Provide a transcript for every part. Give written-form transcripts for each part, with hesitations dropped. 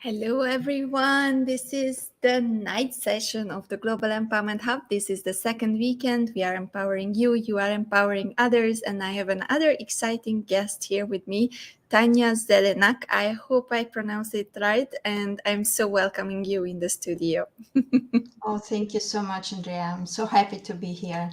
Hello, everyone. This is the night session of the Global Empowerment Hub. This is the second weekend. We are empowering you, you are empowering others, and I have another exciting guest here with me, Tanja Zelenak. I hope I pronounce it right, and I'm so welcoming you in the studio. Oh, thank you so much, Andrea. I'm so happy to be here.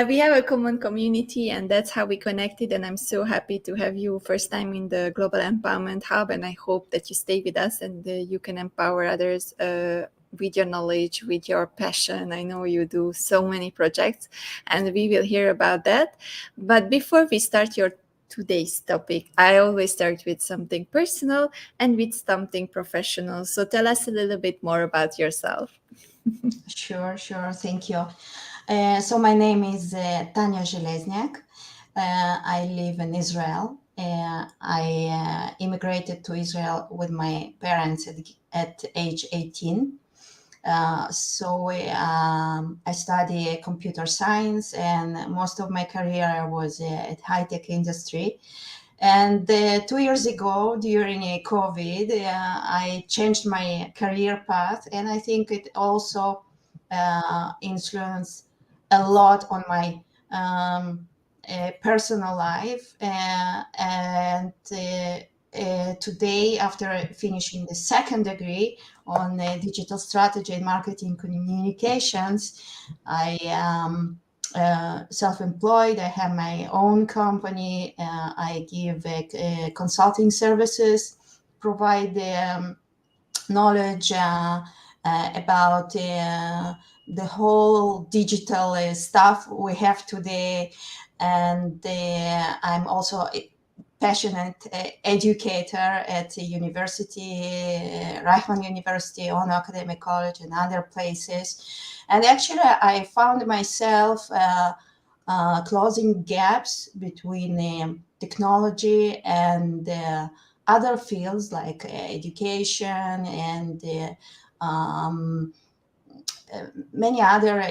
We have a common community, and that's how we connected. And I'm so happy to have you first time in the Global Empowerment Hub. And I hope that you stay with us and you can empower others with your knowledge, with your passion. I know you do so many projects, and we will hear about that. But before we start your today's topic, I always start with something personal and with something professional. So tell us a little bit more about yourself. Sure. Thank you. So my name is Tanja Железняк. I live in Israel. I immigrated to Israel with my parents at age 18. I study computer science, and most of my career was at high-tech industry. And 2 years ago, during COVID, I changed my career path, and I think it also influenced a lot on my personal life. Today, after finishing the second degree on digital strategy and marketing communications, I am self-employed. I have my own company. I give consulting services, provide knowledge about the whole digital stuff we have today. And I'm also a passionate educator at the university, Reichman University, On Academic College, and other places. And actually, I found myself closing gaps between technology and other fields like education and many other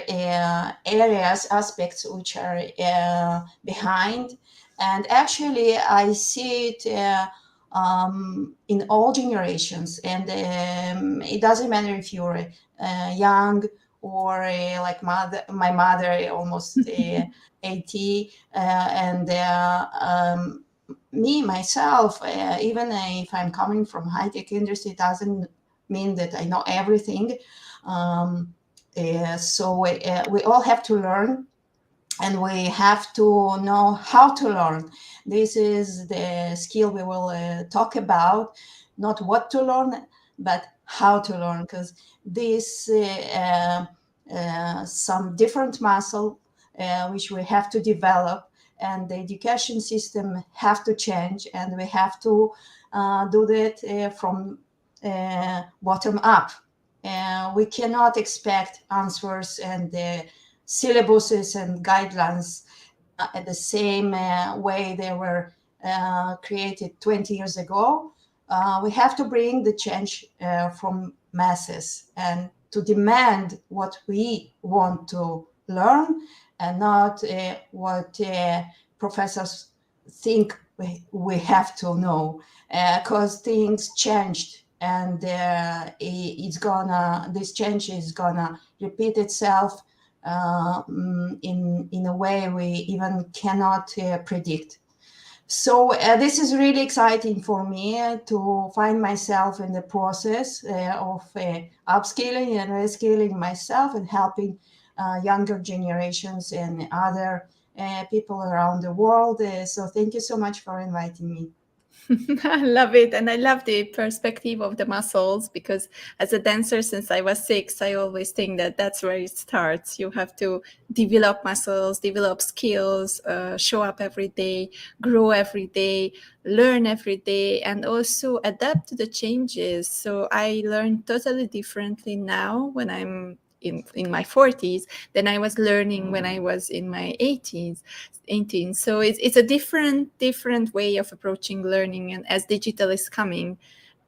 aspects which are behind. And actually, I see it in all generations. And it doesn't matter if you're young or my mother, almost 80, and me, myself, even if I'm coming from high-tech industry, it doesn't mean that I know everything. We all have to learn, and we have to know how to learn. This is the skill we will talk about, not what to learn, but how to learn, because this some different muscle which we have to develop, and the education system have to change, and we have to do that from bottom up. We cannot expect answers and syllabuses and guidelines at the same way they were created 20 years ago. We have to bring the change from masses and to demand what we want to learn, and not what professors think we have to know, because things changed, and this change is gonna repeat itself in a way we even cannot predict. So this is really exciting for me to find myself in the process of upskilling and reskilling myself and helping younger generations and other people around the world. So thank you so much for inviting me. I love it. And I love the perspective of the muscles because as a dancer since I was 6, I always think that that's where it starts. You have to develop muscles, develop skills, show up every day, grow every day, learn every day, and also adapt to the changes. So I learn totally differently now when I'm in my 40s than I was learning when I was in my 80s. 18. So it's a different way of approaching learning, and as digital is coming,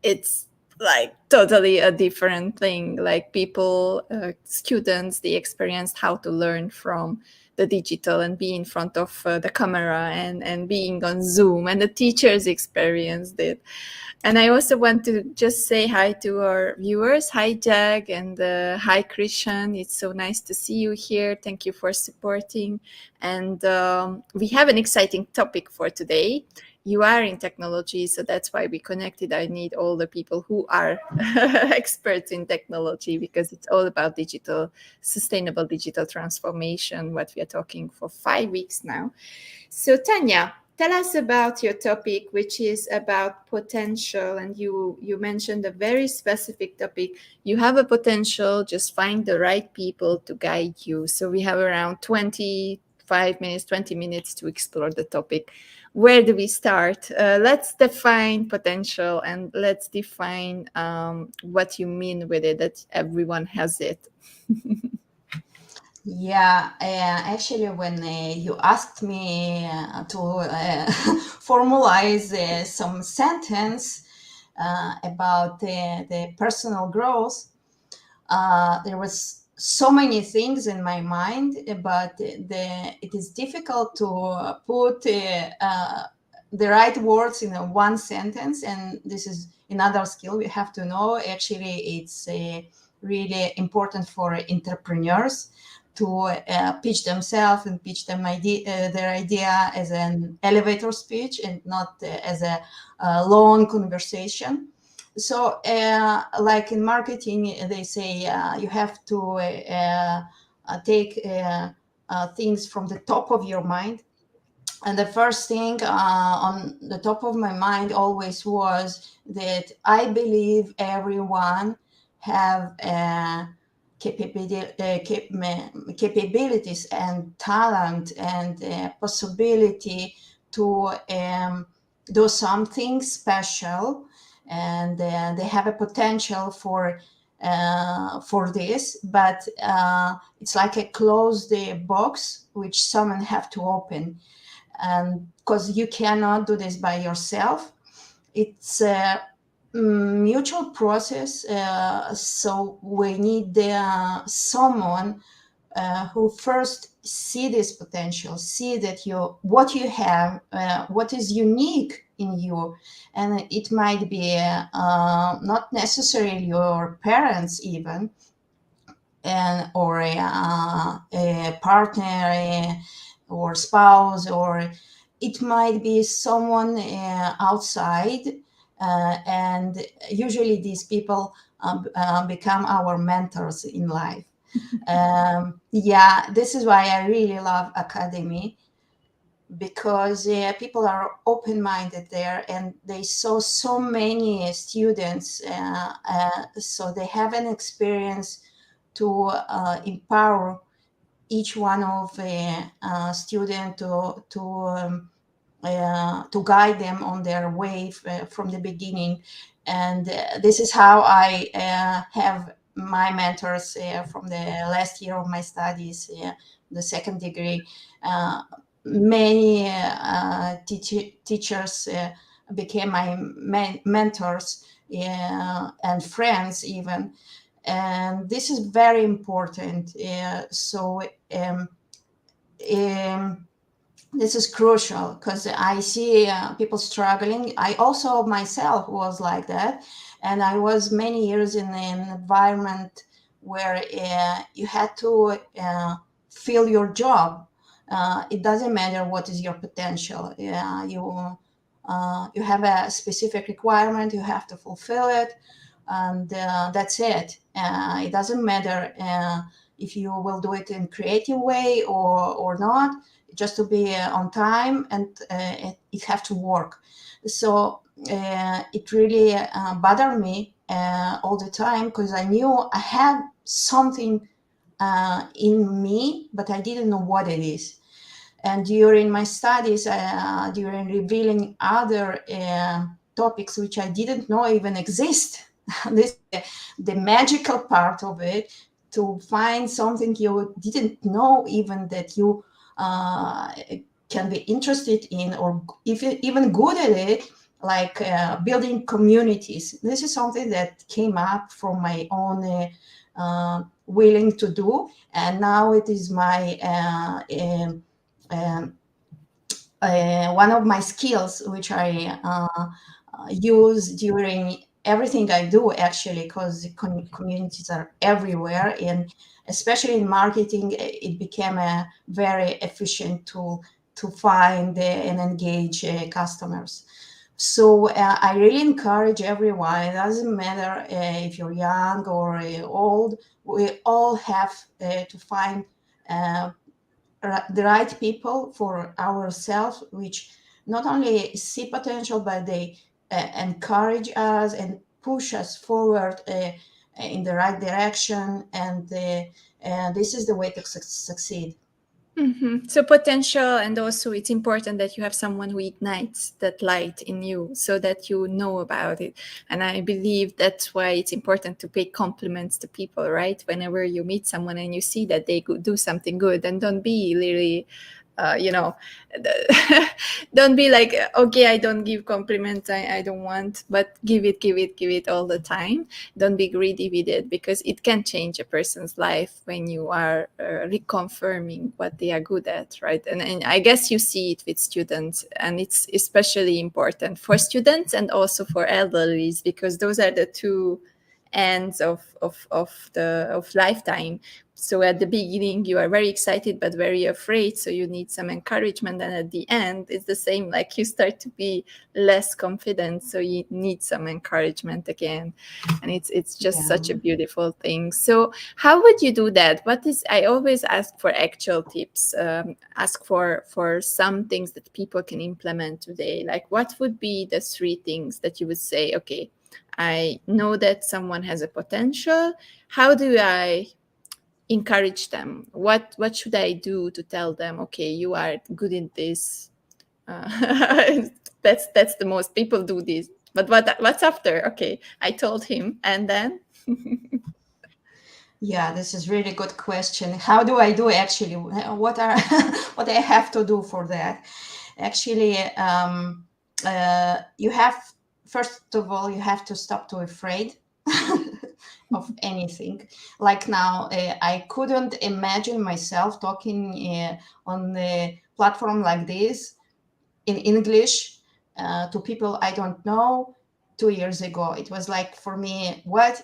it's like totally a different thing. Like people, students, they experienced how to learn from the digital and be in front of the camera and being on Zoom, and the teachers experienced it. And I also want to just say hi to our viewers. Hi, Jag, and hi, Christian. It's so nice to see you here. Thank you for supporting. And we have an exciting topic for today. You are in technology, so that's why we connected. I need all the people who are experts in technology, because it's all about digital, sustainable digital transformation, what we are talking for 5 weeks now. So, Tanya, tell us about your topic, which is about potential. And you mentioned a very specific topic. You have a potential, just find the right people to guide you. So we have around 25 minutes, 20 minutes to explore the topic. Where do we start? Let's define potential, and let's define what you mean with it, that everyone has it. Yeah, actually, when you asked me to formalize some sentence about the personal growth, there was so many things in my mind, but it is difficult to put the right words in a one sentence, and this is another skill we have to know. Actually, it's really important for entrepreneurs to pitch themselves and pitch their idea as an elevator speech and not as a long conversation. So, like in marketing, they say you have to take things from the top of your mind. And the first thing on the top of my mind always was that I believe everyone have capabilities and talent and possibility to do something special, and they have a potential for this, but it's like a closed box which someone have to open, and because you cannot do this by yourself, it's a mutual process. So we need someone who first see this potential, see that what you have, what is unique in you, and it might be not necessarily your parents even, and or a partner, or spouse, or it might be someone outside, and usually these people become our mentors in life. Yeah, this is why I really love academy, because people are open-minded there, and they saw so many students, so they have an experience to empower each one of student to guide them on their way from the beginning. And this is how I have my mentors from the last year of my studies, the second degree. Many teachers became my mentors, and friends even. And this is very important. So this is crucial, because I see people struggling. I also myself was like that, and I was many years in an environment where you had to fill your job. It doesn't matter what is your potential. You have a specific requirement, you have to fulfill it, and that's it. It doesn't matter if you will do it in creative way or not, just to be on time, and it have to work. So it really bothered me all the time, because I knew I had something in me, but I didn't know what it is. And during my studies, during revealing other topics which I didn't know even exist, this the magical part of it, to find something you didn't know even that you can be interested in, or if you're even good at it, like building communities. This is something that came up from my own willing to do, and now it is my um, one of my skills, which I use during everything I do, actually, because communities are everywhere, and especially in marketing, it became a very efficient tool to find and engage customers. So I really encourage everyone. It doesn't matter if you're young or old. We all have to find uh, the right people for ourselves, which not only see potential, but they encourage us and push us forward in the right direction. And this is the way to succeed. So potential, and also it's important that you have someone who ignites that light in you so that you know about it. And I believe that's why it's important to pay compliments to people, right? Whenever you meet someone and you see that they do something good, and don't be really you know don't be like, okay, I don't give compliments, I don't want, but give it all the time. Don't be greedy with it, because it can change a person's life when you are reconfirming what they are good at, right? And I guess you see it with students, and it's especially important for students and also for elderlies, because those are the two ends of lifetime. So at the beginning you are very excited but very afraid, so you need some encouragement, and at the end it's the same, like you start to be less confident, so you need some encouragement again. And it's just Yeah. such a beautiful thing. So how would you do that? What is, I always ask for actual tips, ask for some things that people can implement today. Like, what would be the three things that you would say, okay, I know that someone has a potential. How do I encourage them? What should I do to tell them, okay, you are good in this? That's the most people do this. But what's after? Okay, I told him, and then Yeah, this is really good question. How do I do actually? What are what I have to do for that? Actually, you have, first of all, you have to stop to afraid of anything. Like now, I couldn't imagine myself talking on a platform like this in English to people I don't know 2 years ago. It was like, for me, what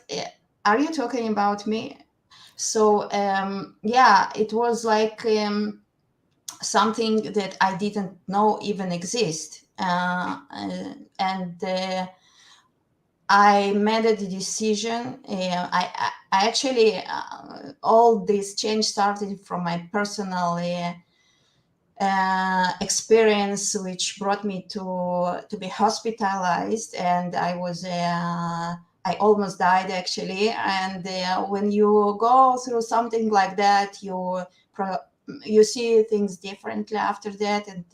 are you talking about me? So yeah, it was like something that I didn't know even exist. And I made a decision. I actually, all this change started from my personal experience, which brought me to be hospitalized, and I almost died, actually. And when you go through something like that, you see things differently after that, and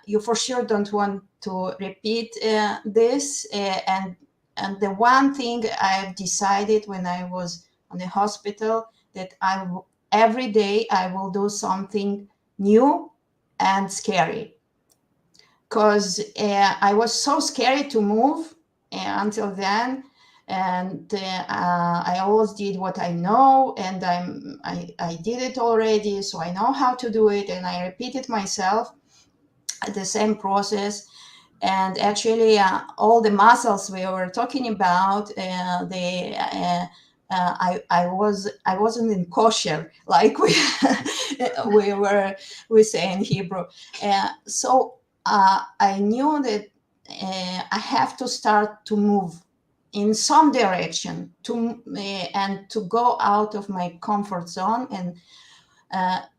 you for sure don't want to repeat this. And the one thing I've decided when I was on the hospital, that every day I will do something new and scary, because I was so scared to move until then. And I always did what I know, and I did it already, so I know how to do it, and I repeated myself the same process. And actually, all the muscles we were talking about, I wasn't in kosher, like we say in Hebrew. So I knew that I have to start to move in some direction, and to go out of my comfort zone. And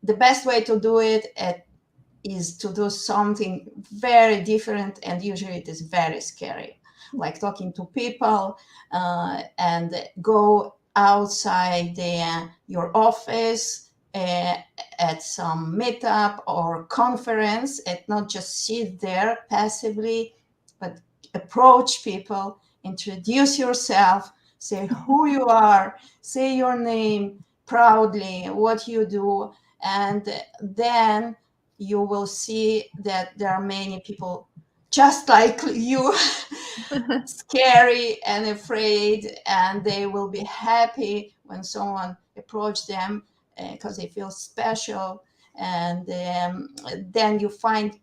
the best way to do it is to do something very different, and usually it is very scary, like talking to people, and go outside your office at some meetup or conference, and not just sit there passively, but approach people, introduce yourself, say who you are, say your name proudly, what you do. And then you will see that there are many people just like you, scary and afraid, and they will be happy when someone approaches them because they feel special. And then you find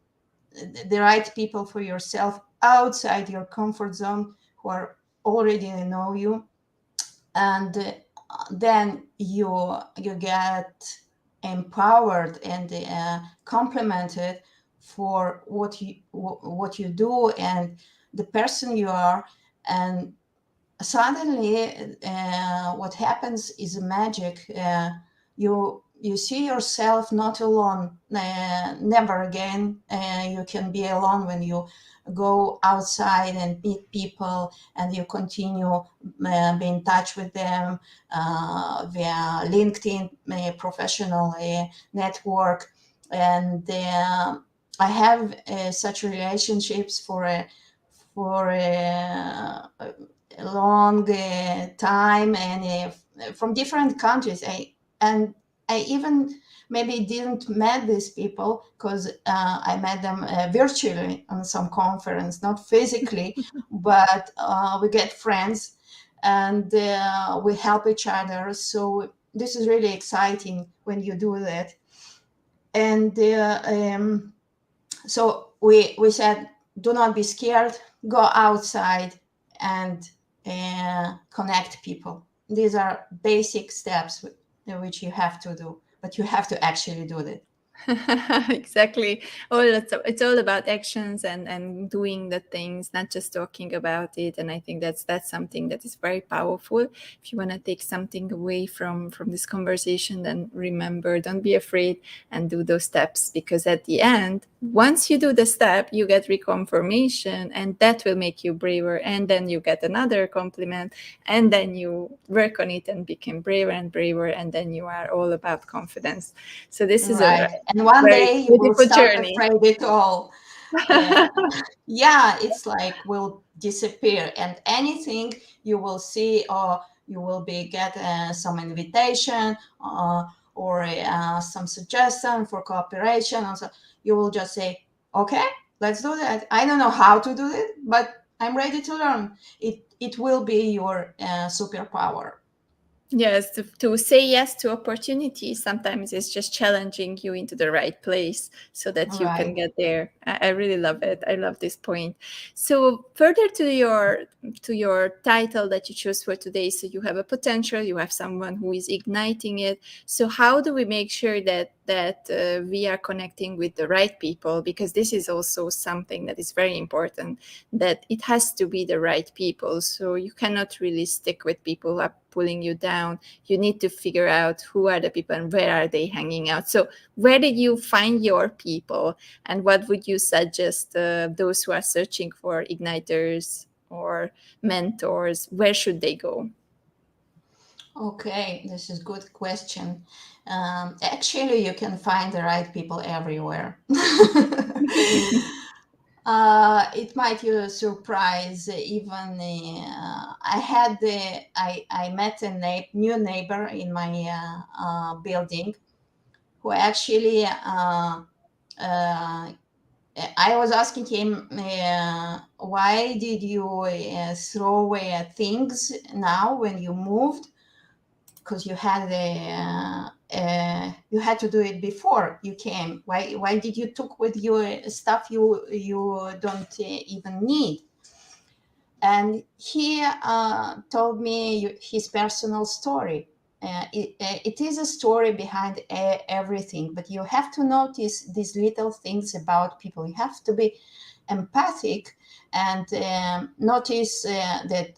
the right people for yourself outside your comfort zone who are already know you, and then you get empowered and complimented for what you do and the person you are. And suddenly what happens is magic. You see yourself not alone, never again. You can be alone when you go outside and meet people, and you continue be in touch with them via LinkedIn, professional network. And I have such relationships for a long time, and from different countries. And I even maybe didn't met these people because I met them virtually on some conference, not physically, but we get friends, and we help each other. So this is really exciting when you do that. And so we said, do not be scared, go outside and connect people. These are basic steps which you have to do, but you have to actually do it. Exactly. Oh, it's all about actions and doing the things, not just talking about it. And I think that's something that is very powerful. If you want to take something away from this conversation, then remember, don't be afraid and do those steps, because at the end, once you do the step, you get reconfirmation, and that will make you braver. And then you get another compliment, and then you work on it and become braver and braver, and then you are all about confidence. So this is a Right. And one very day you will beautiful stop journey. afraid it all. Uh, yeah, it's like will disappear, and anything you will see, or you will be get some invitation or some suggestion for cooperation. Also, you will just say, "Okay, let's do that." I don't know how to do it, but I'm ready to learn. It will be your superpower. Yes, to say yes to opportunities sometimes it's just challenging you into the right place so that you can Right. get there. I really love it. I love this point. So further to your title that you chose for today, so you have a potential, you have someone who is igniting it. So how do we make sure that we are connecting with the right people? Because this is also something that is very important, that it has to be the right people. So you cannot really stick with people who are pulling you down. You need to figure out who are the people and where are they hanging out. So where did you find your people, and what would you suggest those who are searching for igniters or mentors? Where should they go? Okay, this is good question. Actually, you can find the right people everywhere. It might you surprise even. I met a new neighbor in my building who actually I was asking him, why did you throw away things now when you moved? Because you had to do it before you came. Why did you took with your stuff you don't even need? And he told me his personal story. It is a story behind everything, but you have to notice these little things about people. You have to be empathic and notice that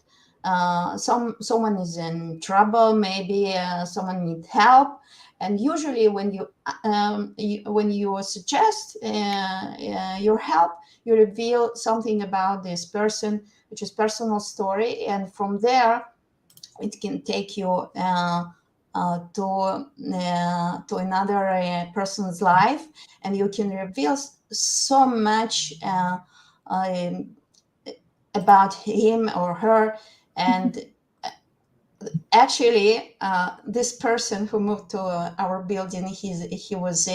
someone is in trouble, maybe someone needs help. And usually when you suggest your help, you reveal something about this person, which is personal story, and from there it can take you to another person's life, and you can reveal so much um, about him or her. And actually, this person who moved to our building, he was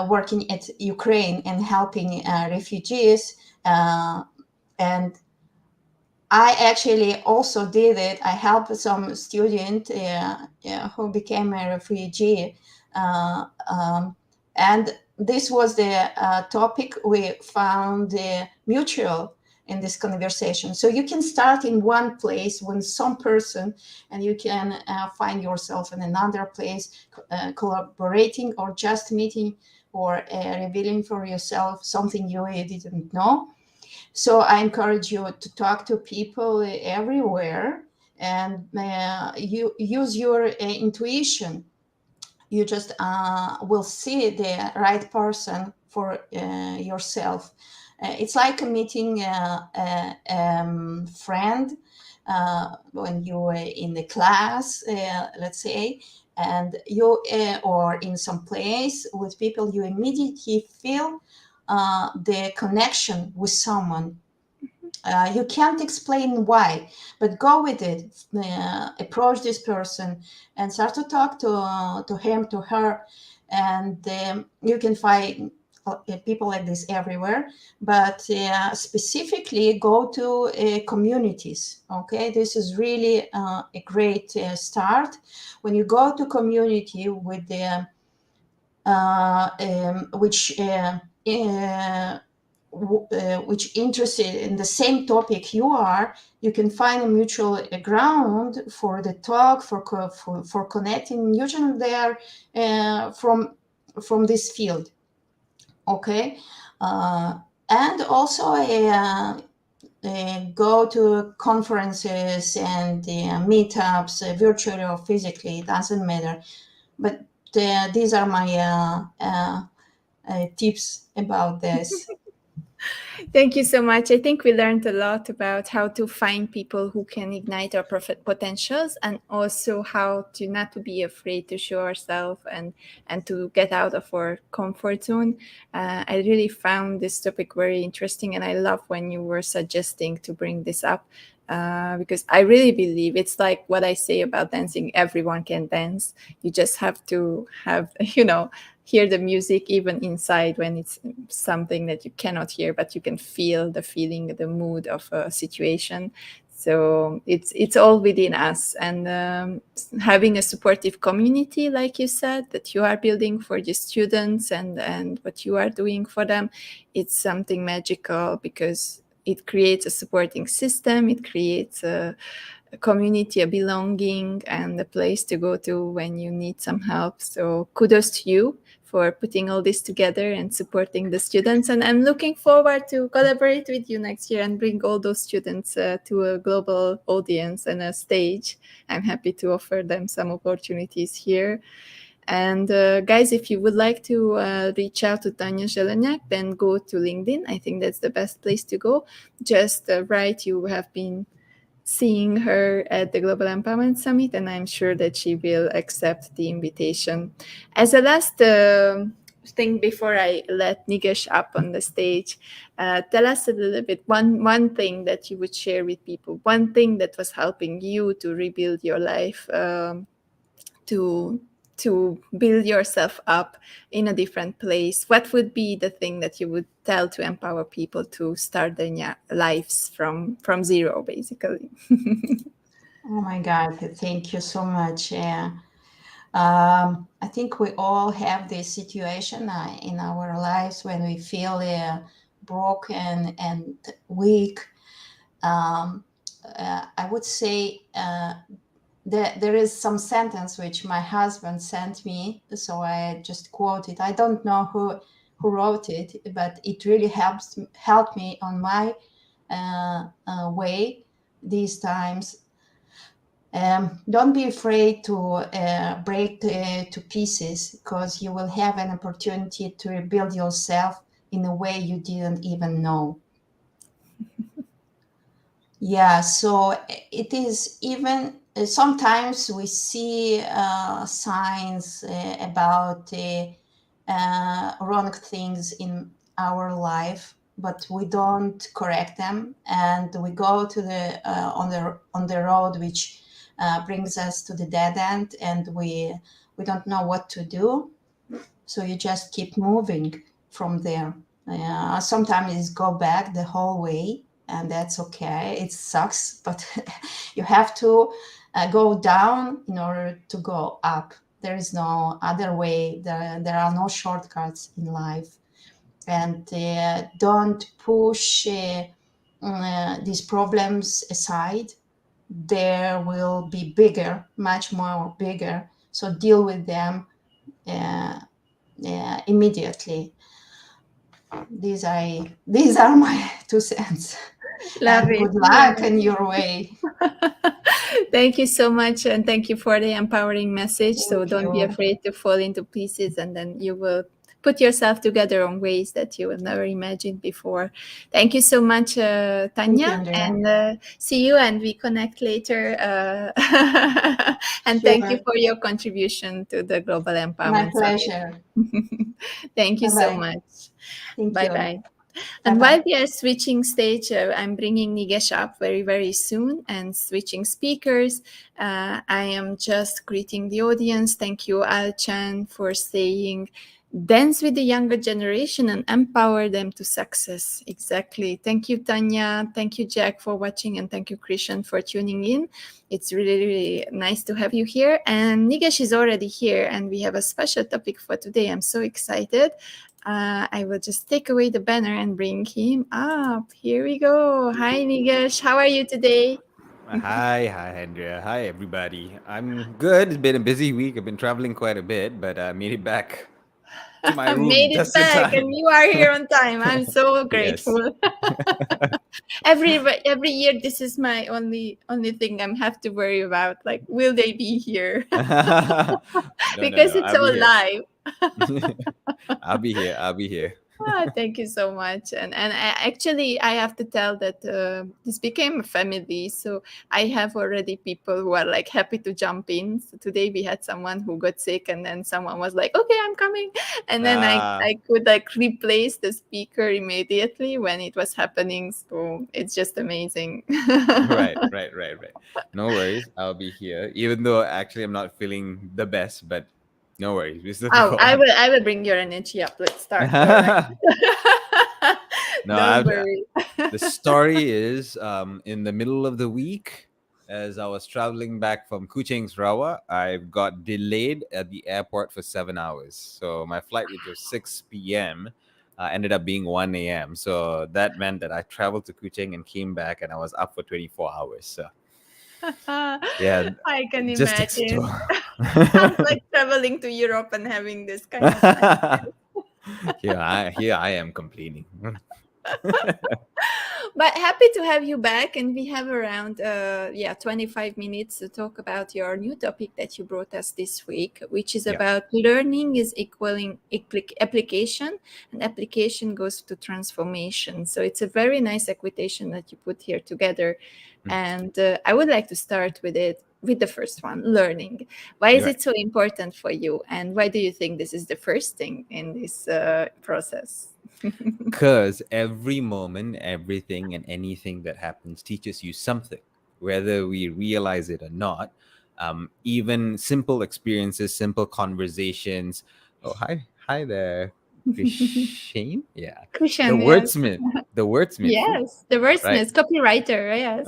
working at Ukraine and helping refugees. And I actually also did it. I helped some student who became a refugee, and this was the topic we found mutual in this conversation. So you can start in one place with some person, and you can find yourself in another place, collaborating or just meeting or revealing for yourself something you didn't know. So I encourage you to talk to people everywhere, and you use your intuition. You just will see the right person for yourself. It's like meeting a friend when you are in the class, let's say, and you or in some place with people, you immediately feel the connection with someone. You can't explain why, but go with it. Approach this person and start to talk to him, to her, and you can find people like this everywhere. But specifically, go to communities. Okay, this is really a great start. When you go to community with the which which interested in the same topic you are, you can find a mutual ground for the talk, for connecting. Usually they are from this field. Okay, and also go to conferences and meetups, virtually or physically, it doesn't matter. But these are my tips about this. Thank you so much. I think we learned a lot about how to find people who can ignite our potentials, and also how to not to be afraid to show ourselves and to get out of our comfort zone. I really found this topic very interesting, and I love when you were suggesting to bring this up. Because I really believe it's like what I say about dancing. Everyone can dance. You just have to have, hear the music even inside when it's something that you cannot hear, but you can feel the feeling, the mood of a situation. So it's all within us, and having a supportive community, like you said, that you are building for the students, and what you are doing for them, it's something magical, because it creates a supporting system. It creates a community, a belonging, and a place to go to when you need some help. So kudos to you for putting all this together and supporting the students. And I'm looking forward to collaborate with you next year and bring all those students to a global audience and a stage. I'm happy to offer them some opportunities here. And guys, if you would like to reach out to Tanja Zelenak, then go to LinkedIn. I think that's the best place to go. Just write you have been seeing her at the Global Empowerment Summit, and I'm sure that she will accept the invitation. As a last thing before I let Nigesh up on the stage, tell us a little bit, one thing that you would share with people, one thing that was helping you to rebuild your life, to build yourself up in a different place. What would be the thing that you would tell to empower people to start their lives from zero, basically? Oh my God, thank you so much. I think we all have this situation in our lives when we feel broken and weak. I would say there is some sentence which my husband sent me, so I just quote it. I don't know who wrote it, but it really helped me on my way these times. Don't be afraid to break to pieces, because you will have an opportunity to rebuild yourself in a way you didn't even know. Yeah, so it is even sometimes we see signs about wrong things in our life, but we don't correct them, and we go to the on the road which brings us to the dead end, and we don't know what to do. So you just keep moving from there. Sometimes go back the whole way, and that's okay. It sucks, but you have to go down in order to go up. There is no other way. There are no shortcuts in life. And don't push these problems aside. There will be bigger, much more bigger. So deal with them uh, immediately. These are my 2 cents. Love And it. good Love luck in your way. Thank you so much, and thank you for the empowering message. So Thank don't be you. afraid to fall into pieces, and then you will put yourself together on ways that you will never imagined before. Thank you so much, Thank you, Tanya, Andrea. and see you, and we connect later. And thank you Sure. for your contribution to the Global My Empowerment Summit. pleasure. Thank you Bye so bye. much. Thank Bye you. bye. Bye And bye. while we are switching stage, I'm bringing Nigesh up very, very soon and switching speakers. I am just greeting the audience. Thank you, Alchan, for saying, dance with the younger generation and empower them to success. Exactly. Thank you, Tanya. Thank you, Jack, for watching. And thank you, Christian, for tuning in. It's really, really nice to have you here. And Nigesh is already here, and we have a special topic for today. I'm so excited. I will just take away the banner and bring him up. Here we go. Hi, Nigesh. How are you today? Hi, Andrea. Hi, everybody. I'm good. It's been a busy week. I've been traveling quite a bit, but I made it back to my room Made it just in back, and time. you are here on time. I'm so Yes. grateful. every year, this is my only thing I have to worry about. Like, will they be here? No, no, Because no. it's I'll be all here. live. I'll be here. I'll be here. Thank you so much. And actually, I have to tell that this became a family. So I have already people who are like happy to jump in. So today we had someone who got sick, and then someone was like, "Okay, I'm coming," and then Ah, I could like replace the speaker immediately when it was happening. So it's just amazing. right. No worries. I'll be here, even though actually I'm not feeling the best, but no worries. We still Oh, go I on. will bring your energy up. Let's start. All right. No, Don't I've worry. The story is in the middle of the week, as I was traveling back from Kuching, Sarawak, I got delayed at the airport for 7 hours. So my flight, which was 6 p.m., ended up being 1 a.m. So that meant that I traveled to Kuching and came back, and I was up for 24 hours. So yeah, I can just imagine. extra. Sounds like traveling to Europe and having this kind of nightmare. Here I am complaining. But happy to have you back, and we have around 25 minutes to talk about your new topic that you brought us this week, which is Yeah. about learning is equaling application, and application goes to transformation. So it's a very nice equation that you put here together, Mm. and I would like to start with the first one, learning. Why is You're right. it so important for you, and why do you think this is the first thing in this process? Because every moment, everything, and anything that happens teaches you something, whether we realize it or not. Even simple experiences, simple conversations. Oh, hi there, Christine. Yeah, the Christian, yes. wordsmith, the wordsmith. Yes, the Right. wordsmith, copywriter, yes.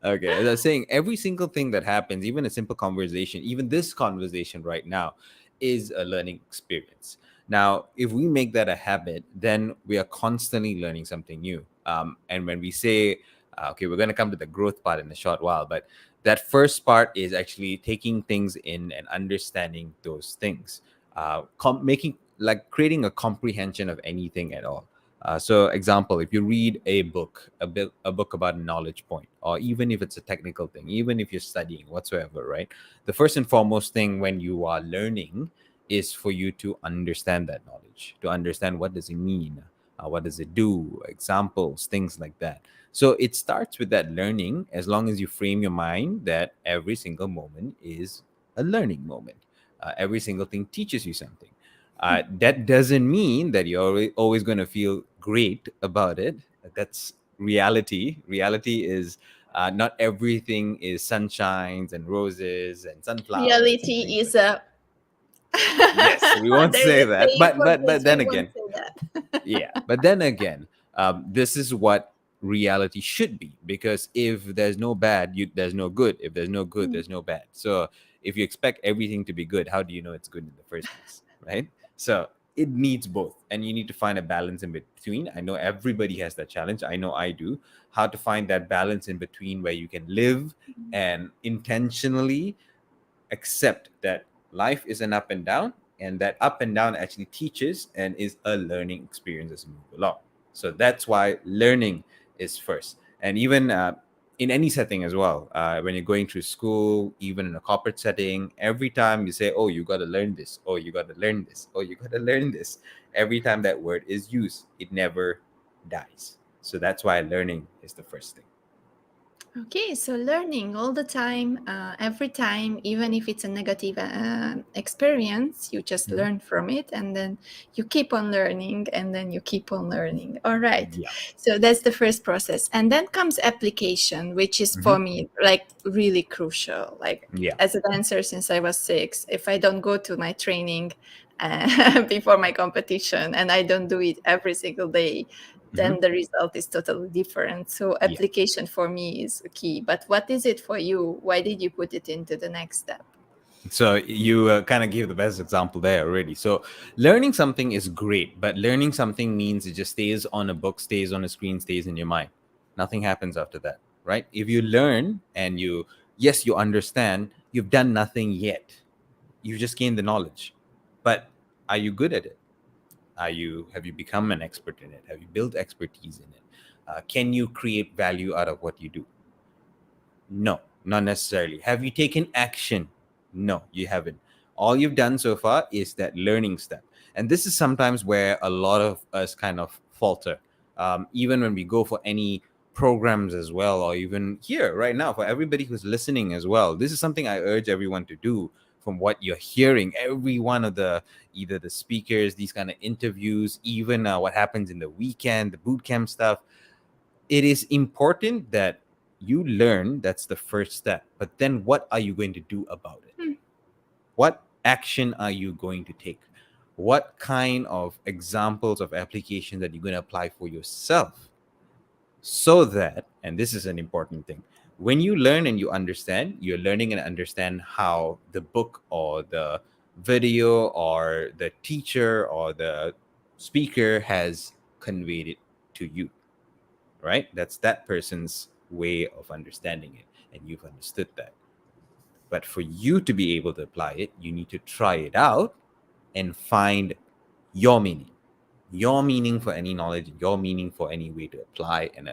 Okay, as I was saying, every single thing that happens, even a simple conversation, even this conversation right now, is a learning experience. Now, if we make that a habit, then we are constantly learning something new. And when we say, okay, we're going to come to the growth part in a short while, but that first part is actually taking things in and understanding those things, making like creating a comprehension of anything at all. So, example, if you read a book about a knowledge point, or even if it's a technical thing, even if you're studying whatsoever, right? The first and foremost thing when you are learning is for you to understand that knowledge, to understand what does it mean, what does it do, examples, things like that. So it starts with that learning, as long as you frame your mind that every single moment is a learning moment. Every single thing teaches you something. That doesn't mean that you're always going to feel great about it. That's reality. Reality is not everything is sunshines and roses and sunflowers and Reality things is like that. a Yes, we won't There's say a that, saying for but this. then We won't again, say that. yeah, but then again, this is what reality should be, because if there's no bad, there's no good. If there's no good, Mm. there's no bad. So if you expect everything to be good, how do you know it's good in the first place, right? So it needs both, and you need to find a balance in between. I know everybody has that challenge. I know I do. How to find that balance in between where you can live and intentionally accept that life is an up and down, and that up and down actually teaches and is a learning experience as we move along. So that's why learning is first. And even in any setting as well, when you're going through school, even in a corporate setting, every time you say, oh, you got to learn this, oh, you got to learn this, oh, you got to learn this, every time that word is used, it never dies. So that's why learning is the first thing. Okay, so learning all the time, every time, even if it's a negative experience, you just Mhm. learn from it and then you keep on learning and then you keep on learning. All right. Yeah. So that's the first process. And then comes application, which is Hmm. for me like really crucial. Like Yeah. as a dancer since I was 6, if I don't go to my training before my competition and I don't do it every single day, Hmm. then the result is totally different. So Yeah. application for me is key. But what is it for you? Why did you put it into the next step? So you kind of gave the best example there already. So learning something is great, but learning something means it just stays on a book, stays on a screen, stays in your mind. Nothing happens after that, right? If you learn and yes, you understand, you've done nothing yet. You've just gained the knowledge. But are you good at it? Have you become an expert in it? Have you built expertise in it? Can you create value out of what you do? No, not necessarily. Have you taken action? No, you haven't. All you've done so far is that learning step. And this is sometimes where a lot of us kind of falter. Even when we go for any programs as well, or even here right now, for everybody who's listening as well, this is something I urge everyone to do. From what you're hearing, every one of the either the speakers, these kind of interviews, even what happens in the weekend, the boot camp stuff, it is important that you learn. That's the first step. But then what are you going to do about it? Hmm. What action are you going to take? What kind of examples of application that you're going to apply for yourself? So that, and this is an important thing, when you learn and you understand, you're learning and understand how the book or the video or the teacher or the speaker has conveyed it to you, right? That's that person's way of understanding it, and you've understood that. But for you to be able to apply it, you need to try it out and find your meaning, your meaning for any knowledge, your meaning for any way to apply and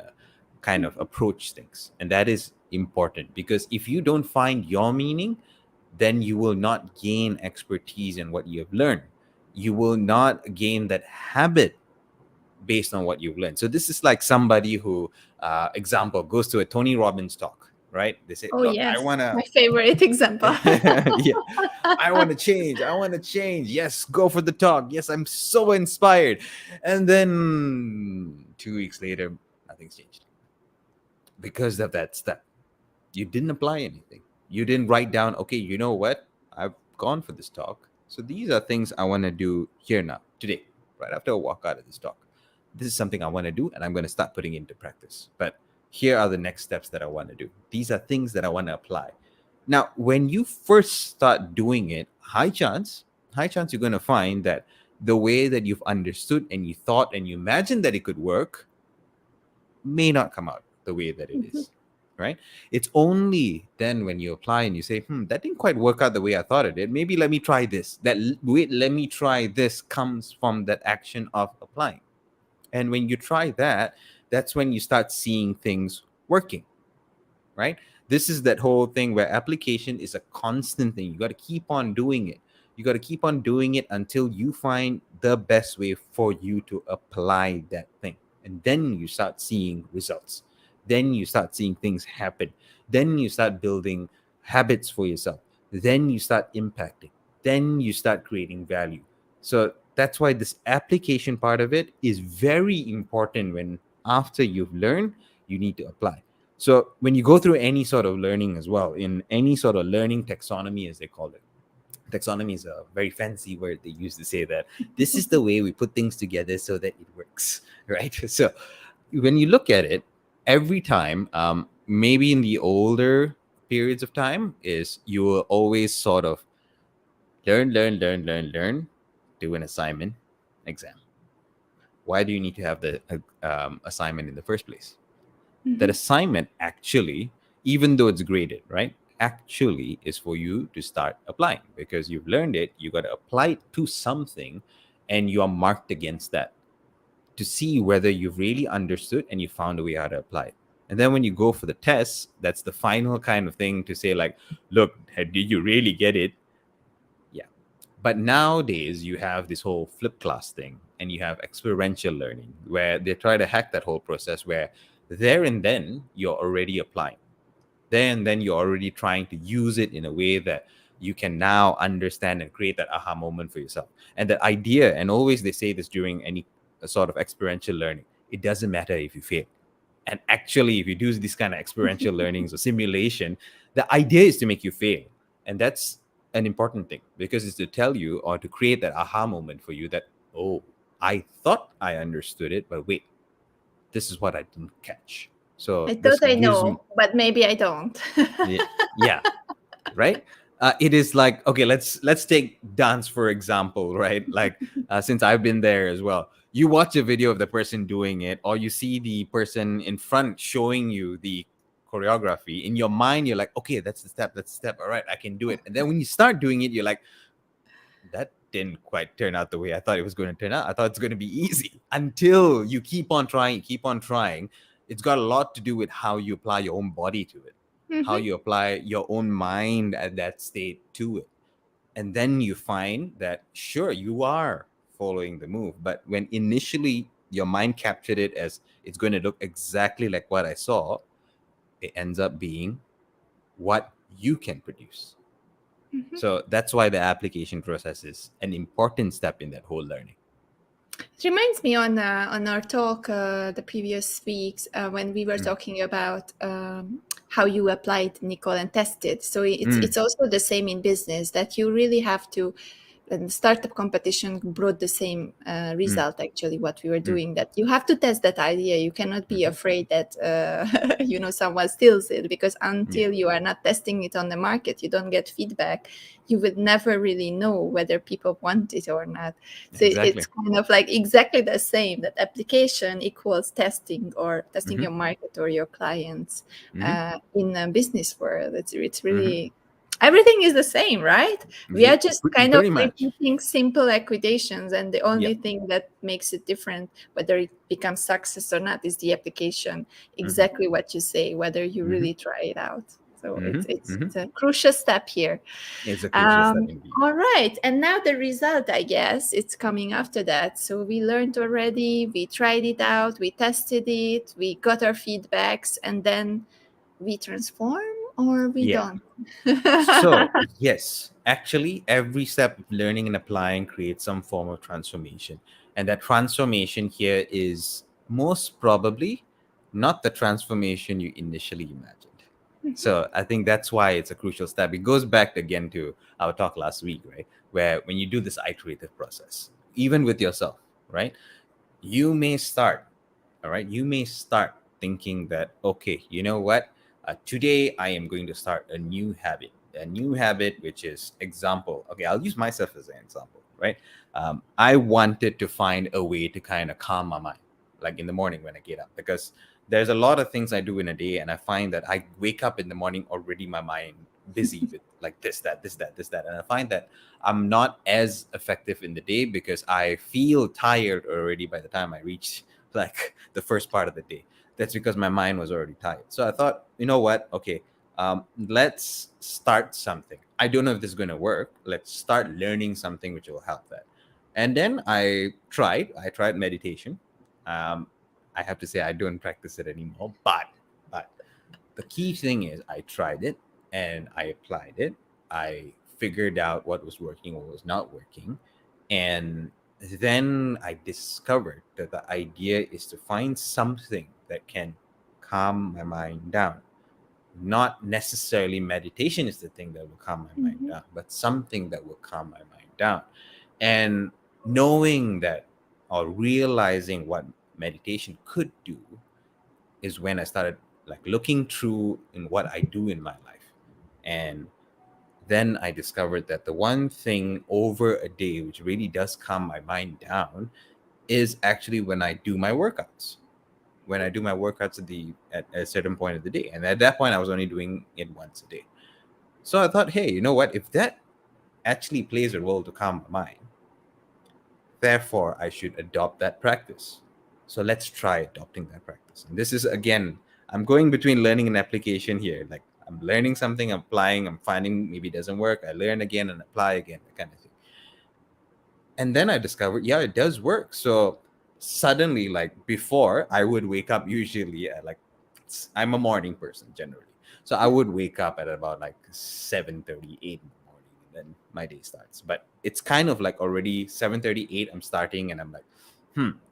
kind of approach things. And that is important, because if you don't find your meaning, then you will not gain expertise in what you have learned. You will not gain that habit based on what you've learned. So this is like somebody who, example, goes to a Tony Robbins talk, right? They say, Oh, "Look, I yes. wanna, My favorite example. yeah, I want to change. I want to change. Yes, go for the talk. Yes, I'm so inspired." And then 2 weeks later, nothing's changed because of that step. You didn't apply anything. You didn't write down, okay, you know what? I've gone for this talk. So these are things I want to do here now, today, right after I walk out of this talk. This is something I want to do, and I'm going to start putting into practice. But here are the next steps that I want to do. These are things that I want to apply. Now, when you first start doing it, high chance you're going to find that the way that you've understood and you thought and you imagined that it could work may not come out the way that it Mhm. is, right? It's only then when you apply and you say, that didn't quite work out the way I thought it did. Maybe let me try this. Wait, let me try this comes from that action of applying. And when you try that, that's when you start seeing things working, right? This is that whole thing where application is a constant thing. You got to keep on doing it. You got to keep on doing it until you find the best way for you to apply that thing. And then you start seeing results. Then you start seeing things happen. Then you start building habits for yourself. Then you start impacting. Then you start creating value. So that's why this application part of it is very important. When after you've learned, you need to apply. So when you go through any sort of learning as well, in any sort of learning taxonomy, as they call it, Taxonomy is a very fancy word they use to say that this is the way we put things together so that it works, right? So when you look at it, every time, maybe in the older periods of time, is you will always sort of learn, do an assignment, exam. Why do you need to have the assignment in the first place? That Mhm. assignment actually, even though it's graded, right, actually is for you to start applying, because you've learned it, you got to apply it to something, and you are marked against that to see whether you've really understood and you found a way how to apply it. And then when you go for the test, that's the final kind of thing to say, like, look, did you really get it? Yeah. But nowadays you have this whole flip class thing, and you have experiential learning where they try to hack that whole process, where there and then you're already applying. There and then you're already trying to use it in a way that you can now understand and create that aha moment for yourself. And that idea, and always they say this during any sort of experiential learning, it doesn't matter if you fail. And actually, if you do this kind of experiential learnings or simulation, the idea is to make you fail. And that's an important thing, because it's to tell you, or to create that aha moment for you, that, oh, I thought I understood it, but wait, this is what I didn't catch. So I this thought I gives me, know, but maybe I don't. yeah, yeah, right. It is like, okay, let's take dance for example, right? Like, since I've been there as well, you watch a video of the person doing it, or you see the person in front showing you the choreography. In your mind, you're like, okay, that's the step, that's the step, all right, I can do it. And then when you start doing it, you're like, that didn't quite turn out the way I thought it was going to turn out. I thought it's going to be easy, until you keep on trying, keep on trying. It's got a lot to do with how you apply your own body to it, how Mhm. you apply your own mind at that state to it. And then you find that, sure, you are following the move, but when initially your mind captured it as it's going to look exactly like what I saw, it ends up being what you can produce. Mhm. So that's why the application process is an important step in that whole learning. It reminds me on our talk the previous weeks when we were Mm. talking about how you applied Nicole and tested. So Mm. it's also the same in business, that you really have to. And startup competition brought the same Mm. result, actually, what we were Mm. doing, that you have to test that idea. You cannot be Mhm. afraid that someone steals it, because Yeah, until you are not testing it on the market, you don't get feedback. You would never really know whether people want it or not. So it's exactly. kind of like exactly the same, that application equals testing, or testing Hmm. your market or your clients Hmm. in a business world. It's Hmm. really, everything is the same, right? We Yeah, are just kind of pretty much. repeating simple equations, and the Yeah. only thing that makes it different, whether it becomes success or not, is the application. Hmm. Exactly what you say, whether you Hmm. really try it out. So Hmm. it's Hmm. it's a crucial step here. It's a crucial step indeed. All right, and now the result, I guess, it's coming after that. So we learned already, we tried it out, we tested it, we got our feedbacks, and then we transform, or we Yeah. don't. So, yes, actually, every step of learning and applying creates some form of transformation. And that transformation here is most probably not the transformation you initially imagined. So, I think that's why it's a crucial step. It goes back again to our talk last week, right? Where when you do this iterative process, even with yourself, right? You may start, all right, you may start thinking that, okay, you know what, today I am going to start a new habit, which is example, okay, I'll use myself as an example, right? I wanted to find a way to kind of calm my mind, like in the morning when I get up, because there's a lot of things I do in a day, and I find that I wake up in the morning already my mind busy with like this that, and I find that I'm not as effective in the day because I feel tired already by the time I reach like the first part of the day. That's because my mind was already tired. So I thought, you know what? Okay, let's start something. I don't know if this is going to work. Let's start learning something which will help that. And then I tried meditation. Um, I have to say I don't practice it anymore, but the key thing is I tried it and I applied it. I figured out what was working, what was not working. And then I discovered that the idea is to find something that can calm my mind down. not necessarily meditation is the thing that will calm my mind down, but something that will calm my mind down. And knowing that or realizing what meditation could do is when I started like looking through in what I do in my life. And then I discovered that the one thing over a day which really does calm my mind down is actually when I do my workouts. When I do my workouts at a certain point of the day. And at that point I was only doing it once a day. So I thought, hey, you know what? If that actually plays a role to calm my mind, therefore I should adopt that practice. So let's try adopting that practice. And this is again, I'm going between learning and application here. Like I'm learning something, I'm applying, I'm finding maybe it doesn't work. I learn again and apply again, that kind of thing. And then I discovered, yeah, it does work. So suddenly, like before, I would wake up usually at like, I'm a morning person generally. So I would wake up at about like 7:38 in the morning, and then my day starts. But it's kind of like already 7:38, I'm starting, and I'm like,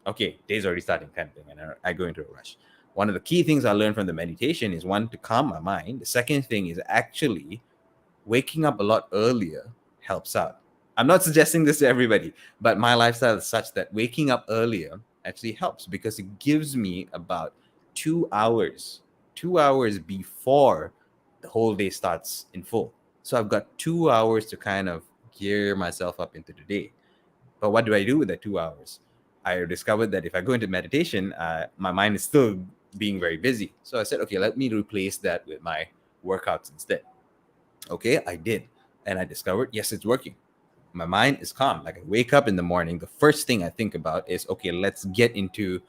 okay, day's already starting kind of thing. And I go into a rush. One of the key things I learned from the meditation is one, to calm my mind. The second thing is actually waking up a lot earlier helps out. I'm not suggesting this to everybody, but my lifestyle is such that waking up earlier actually helps because it gives me about 2 hours, 2 hours before the whole day starts in full. So I've got 2 hours to kind of gear myself up into the day. But what do I do with that 2 hours? I discovered that if I go into meditation, my mind is still being very busy. So I said, okay, let me replace that with my workouts instead. Okay, I did. And I discovered, yes, it's working. My mind is calm. Like I wake up in the morning, the first thing I think about is, okay, let's get into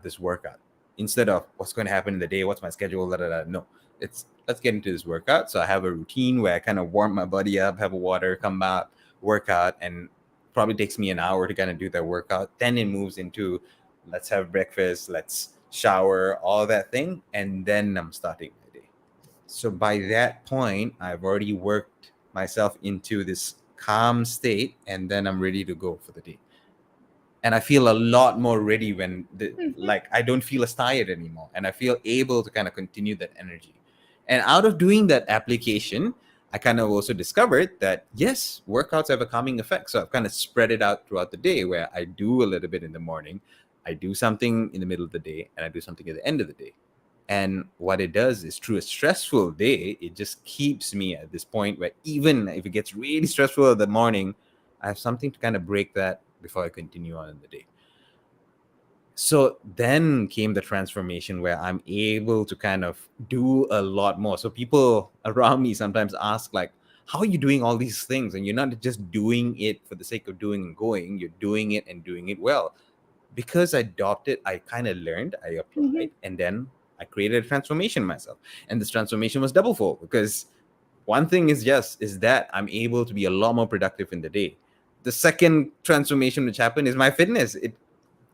this workout. Instead of what's going to happen in the day, what's my schedule, da, da, da. No, it's let's get into this workout. So I have a routine where I kind of warm my body up, have a water, come out, workout, and probably takes me an hour to kind of do that workout. Then it moves into let's have breakfast, let's shower, all that thing. And then I'm starting my day. So by that point, I've already worked myself into this calm state, and then I'm ready to go for the day. And I feel a lot more ready when like I don't feel as tired anymore, and I feel able to kind of continue that energy. And out of doing that application, I kind of also discovered that yes, workouts have a calming effect. So I've kind of spread it out throughout the day where I do a little bit in the morning, I do something in the middle of the day, and I do something at the end of the day. And what it does is through a stressful day, it just keeps me at this point where even if it gets really stressful in the morning, I have something to kind of break that before I continue on in the day. So then came the transformation where I'm able to kind of do a lot more. So people around me sometimes ask, like, how are you doing all these things? And you're not just doing it for the sake of doing and going, you're doing it and doing it well. Because I adopted, I kind of learned, I applied, and then I created a transformation myself. And this transformation was double fold because one thing is, yes, is that I'm able to be a lot more productive in the day. The second transformation which happened is my fitness. It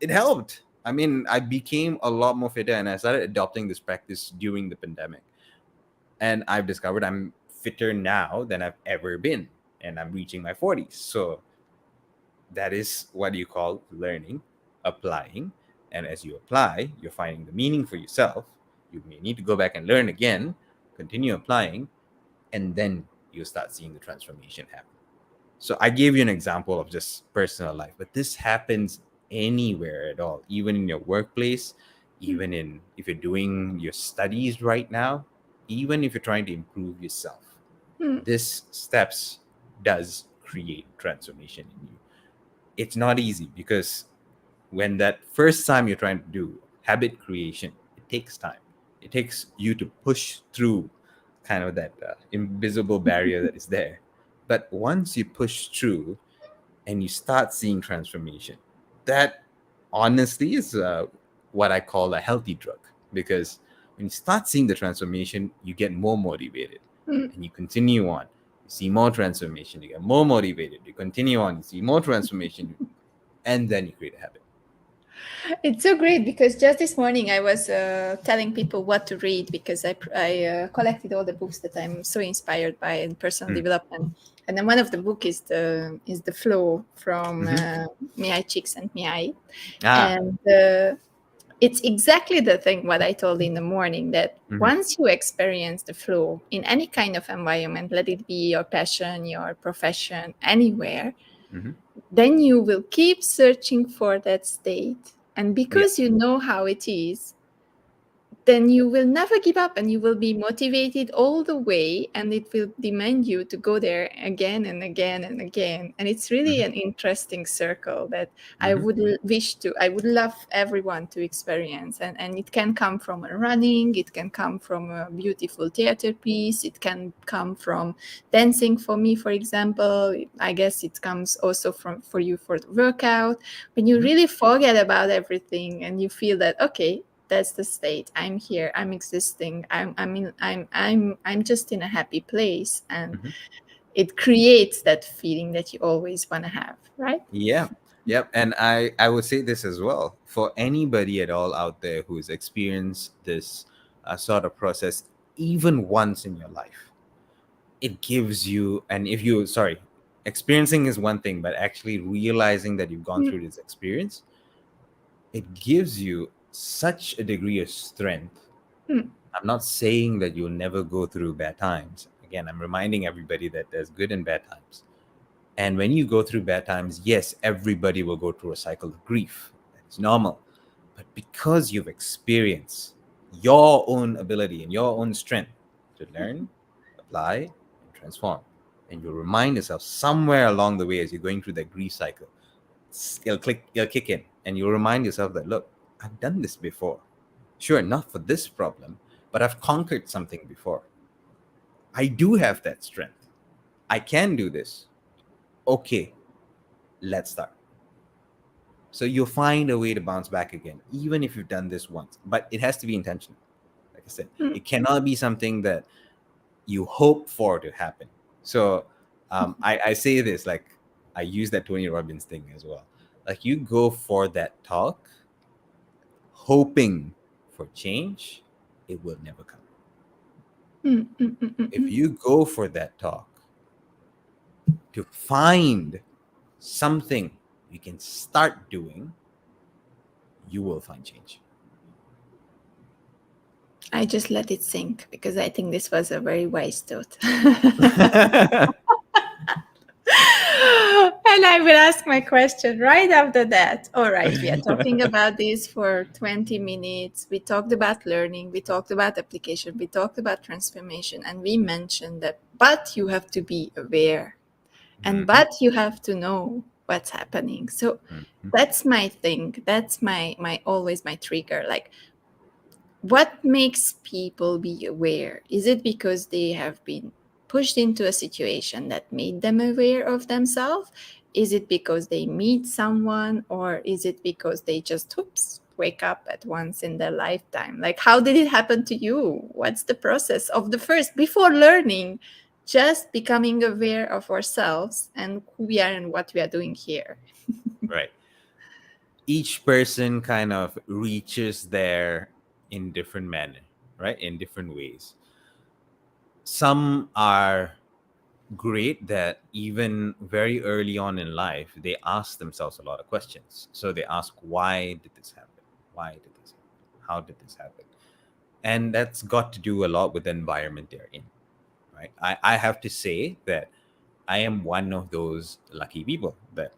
helped. I mean, I became a lot more fitter, and I started adopting this practice during the pandemic. And I've discovered I'm fitter now than I've ever been, and I'm reaching my 40s. So that is what you call learning, applying. And as you apply, you're finding the meaning for yourself. You may need to go back and learn again, continue applying, and then you start seeing the transformation happen. So I gave you an example of just personal life, but this happens anywhere at all, even in your workplace, even in if you're doing your studies right now, even if you're trying to improve yourself. This steps does create transformation in you. It's not easy because when that first time you're trying to do habit creation, it takes time. It takes you to push through kind of that invisible barrier that is there. But once you push through and you start seeing transformation, that honestly is what I call a healthy drug. Because when you start seeing the transformation, you get more motivated and you continue on. You see more transformation, you get more motivated, you continue on, you see more transformation, and then you create a habit. It's so great because just this morning I was telling people what to read because I collected all the books that I'm so inspired by in personal development, and then one of the book is the Flow from Mihaly Csikszentmihalyi, Ah, and it's exactly the thing what I told in the morning, that Mhm. once you experience the flow in any kind of environment, let it be your passion, your profession, anywhere, Mhm. then you will keep searching for that state. And Yeah. because you know how it is, then you will never give up and you will be motivated all the way, and it will demand you to go there again and again and again. And it's really Mhm. an interesting circle that Mhm. I would love everyone to experience. And it can come from a running, it can come from a beautiful theater piece, it can come from dancing. For me, for example, I guess it comes also from for you for the workout, when you Mhm. really forget about everything and you feel that, okay, that's the state, I'm here, I'm existing, I'm just in a happy place, and Mhm. it creates that feeling that you always want to have, right? Yeah. Yep. And I would say this as well for anybody at all out there who's experienced this sort of process even once in your life. It gives you, and if you, sorry, experiencing is one thing, but actually realizing that you've gone Mm, through this experience, it gives you such a degree of strength. mm, I'm not saying that you'll never go through bad times. Again, I'm reminding everybody that there's good and bad times. And when you go through bad times, yes, everybody will go through a cycle of grief. That's normal. But because you've experienced your own ability and your own strength to learn, apply, and transform, and you'll remind yourself somewhere along the way as you're going through that grief cycle, it'll kick in, and you'll remind yourself that, look, I've done this before. Sure, not for this problem, but I've conquered something before. I do have that strength. I can do this. Okay, let's start. So you'll find a way to bounce back again, even if you've done this once. But it has to be intentional. Like I said, mm. it cannot be something that you hope for to happen. So I say this like I use that Tony Robbins thing as well. Like you go for that talk, hoping for change, it will never come. Mm, mm, mm, mm, If mm. you go for that talk to find something you can start doing, you will find change. I just let it sink because I think this was a very wise thought. And I will ask my question right after that. All right, we are talking about this for 20 minutes. We talked about learning, we talked about application, we talked about transformation, and we mentioned that, but you have to be aware, and Mhm, but you have to know what's happening. So mhm, that's my thing. That's my always my trigger. Like, what makes people be aware? Is it because they have been pushed into a situation that made them aware of themselves? Is it because they meet someone? Or is it because they just, oops, wake up at once in their lifetime? Like, how did it happen to you? What's the process of the first, before learning, just becoming aware of ourselves and who we are and what we are doing here? right. Each person kind of reaches there in different manner, right? In different ways. Some are great that even very early on in life, they ask themselves a lot of questions. So they ask, why did this happen? Why did this happen? How did this happen? And that's got to do a lot with the environment they're in, right? I have to say that I am one of those lucky people that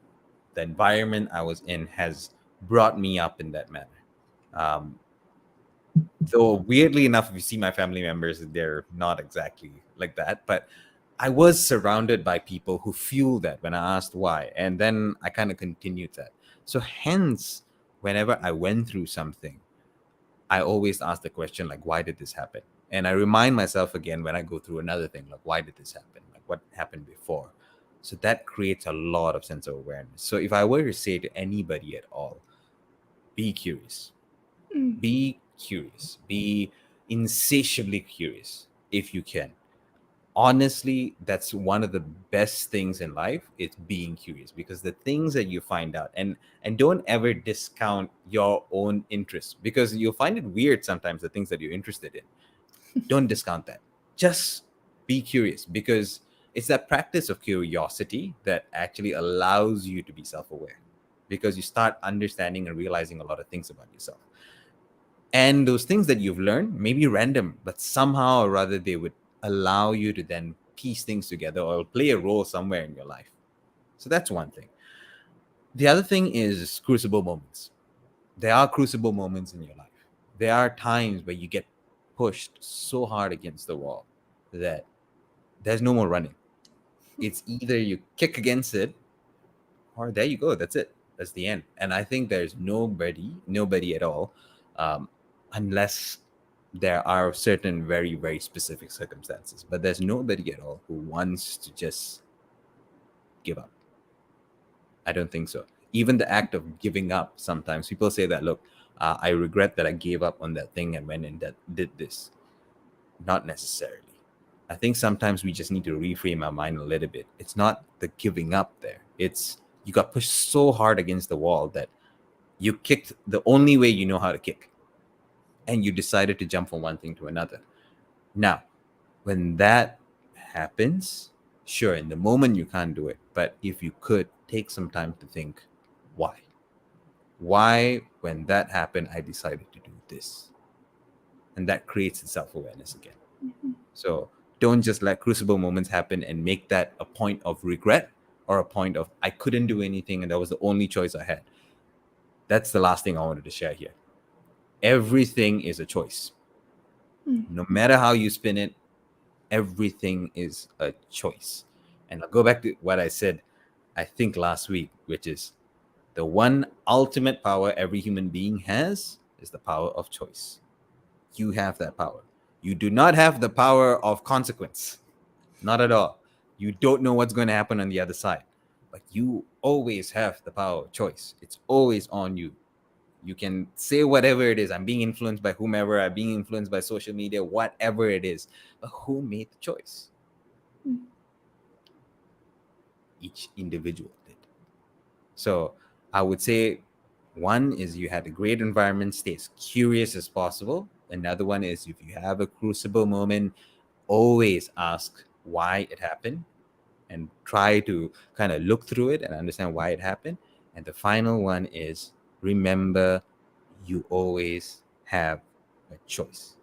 the environment I was in has brought me up in that manner. Um, though weirdly enough, if you see my family members, they're not exactly like that. But I was surrounded by people who fuel that when I asked why, and then I kind of continued that. So hence, whenever I went through something, I always ask the question like, why did this happen? And I remind myself again when I go through another thing, like, why did this happen? Like, what happened before? So that creates a lot of sense of awareness. So if I were to say to anybody at all, be curious, Mm, be insatiably curious if you can. Honestly, that's one of the best things in life. It's being curious, because the things that you find out, and don't ever discount your own interests, because you'll find it weird sometimes, the things that you're interested in. Don't discount that. Just be curious, because it's that practice of curiosity that actually allows you to be self-aware, because you start understanding and realizing a lot of things about yourself. And those things that you've learned may be random, but somehow or rather they would allow you to then piece things together or play a role somewhere in your life. So that's one thing. The other thing is crucible moments. There are crucible moments in your life. There are times where you get pushed so hard against the wall that there's no more running. It's either you kick against it or there you go. That's it. That's the end. And I think there's nobody at all, um, unless there are certain very, very specific circumstances. But there's nobody at all who wants to just give up. I don't think so. Even the act of giving up, sometimes people say that, look, I regret that I gave up on that thing and went and did this. Not necessarily. I think sometimes we just need to reframe our mind a little bit. It's not the giving up there. It's you got pushed so hard against the wall that you kicked the only way you know how to kick. And you decided to jump from one thing to another. Now, when that happens, sure, in the moment you can't do it. But if you could take some time to think, why? Why, when that happened, I decided to do this? And that creates the self-awareness again. Mm-hmm. So don't just let crucible moments happen and make that a point of regret or a point of I couldn't do anything and that was the only choice I had. That's the last thing I wanted to share here. Everything is a choice. No matter how you spin it, everything is a choice. And I'll go back to what I said, I think last week, which is the one ultimate power every human being has is the power of choice. You have that power. You do not have the power of consequence. Not at all. You don't know what's going to happen on the other side. But you always have the power of choice. It's always on you. You can say whatever it is. I'm being influenced by whomever. I'm being influenced by social media, whatever it is. But who made the choice? Each individual did. So I would say one is you had a great environment, stay as curious as possible. Another one is if you have a crucible moment, always ask why it happened and try to kind of look through it and understand why it happened. And the final one is remember you always have a choice.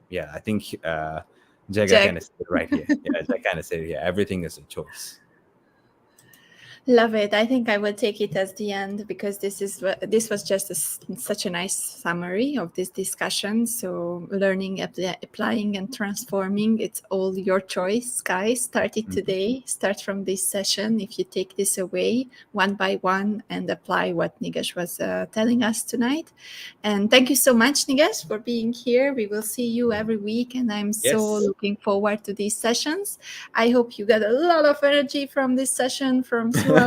Yeah, I think Jaga kind of said it right here. Yeah, Jaga kind of said it here. Everything is a choice. Love it. I think I will take it as the end because this was just such a nice summary of this discussion. So learning, applying, and transforming, it's all your choice, guys. Start it today. Start from this session. If you take this away one by one and apply what Nigesh was telling us tonight. And thank you so much, Nigesh, for being here. We will see you every week, and I'm so looking forward to these sessions. I hope you got a lot of energy from this session, from throughout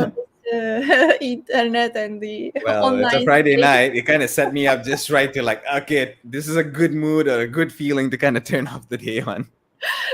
the internet and the online. It's a Friday night. It kind of set me up just right to like, okay, this is a good mood or a good feeling to kind of turn off the day on.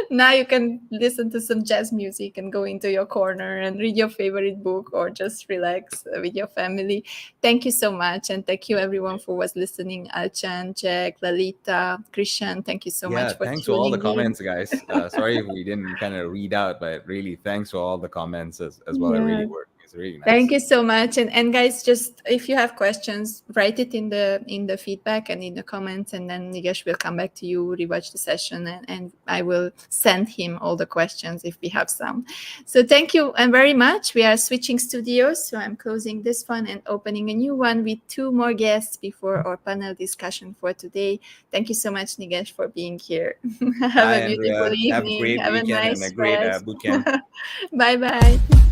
Now you can listen to some jazz music and go into your corner and read your favorite book or just relax with your family. Thank you so much. And thank you everyone who was listening. Alchan, Jack, Lalita, Christian, thank you so much for thanks for all the in. comments, guys. Sorry if we didn't kind of read out, but really thanks for all the comments as well. It really worked. Really nice. Thank you so much. And guys, just if you have questions, write it in the feedback and in the comments, and then Nigesh will come back to you, rewatch the session, and I will send him all the questions if we have some. So thank you and very much. We are switching studios, so I'm closing this one and opening a new one with 2 more guests before our panel discussion for today. Thank you so much, Nigesh, for being here. Have a beautiful evening. Have a great weekend nice and a great boot camp. Bye-bye.